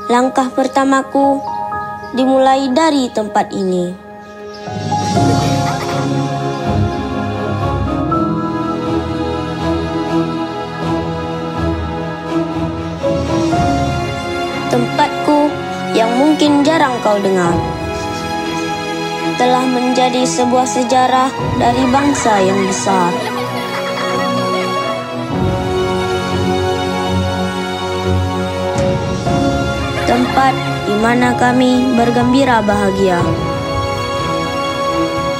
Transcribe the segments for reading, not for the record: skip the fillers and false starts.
Langkah pertamaku dimulai dari tempat ini. Tempatku yang mungkin jarang kau dengar telah menjadi sebuah sejarah dari bangsa yang besar. Tempat di mana kami bergembira bahagia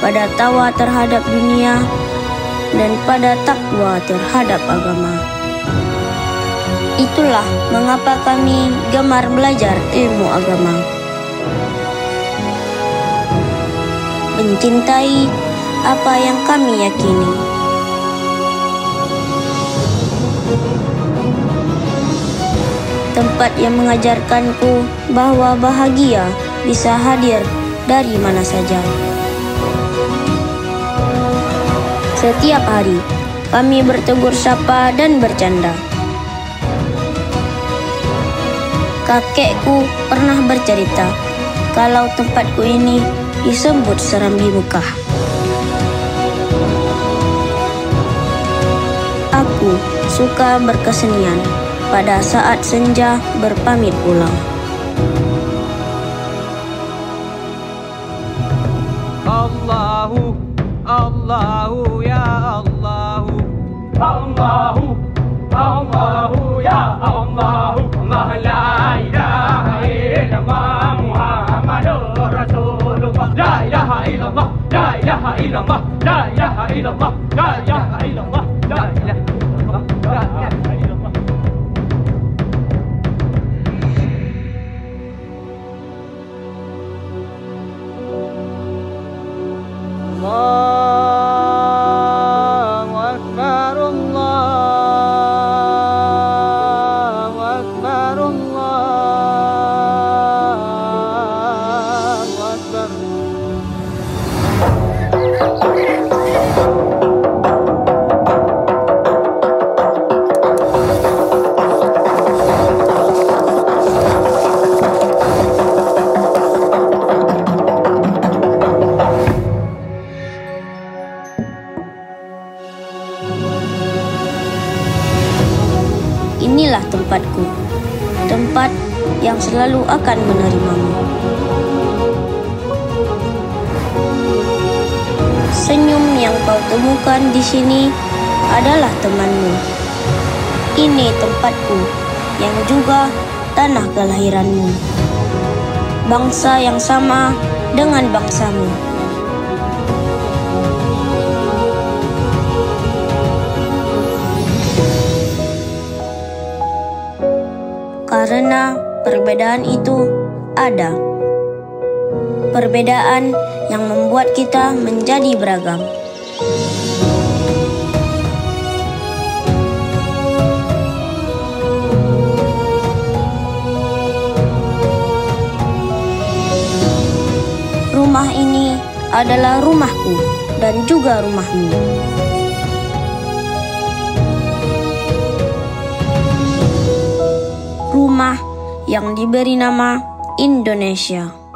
pada tawa terhadap dunia dan pada takwa terhadap agama. Itulah mengapa kami gemar belajar ilmu agama, mencintai apa yang kami yakini. Tempat yang mengajarkanku bahwa bahagia bisa hadir dari mana saja. Setiap hari kami bertegur sapa dan bercanda. Kakekku pernah bercerita kalau tempatku ini disebut Serambi Mekah. Aku suka berkesenian pada saat senja berpamit pulang. Allahu, Allahu ya Allahu, Allahu, Allahu ya Allahu, Allah la ilaha illallah Muhammadur Rasulullah, la ilaha illallah, la ilaha illallah, la ilaha illallah, la ilaha illallah, la ilaha illallah, la ilaha illallah. Allahu Akbar, Allahu Akbar, Allahu Akbar. Inilah tempatku, tempat yang selalu akan menerimamu. Senyum yang kau temukan di sini adalah temanmu. Ini tempatku yang juga tanah kelahiranmu. Bangsa yang sama dengan bangsamu. Karena perbedaan itu ada. Perbedaan yang membuat kita menjadi beragam. Rumah ini adalah rumahku dan juga rumahmu. Rumah yang diberi nama Indonesia.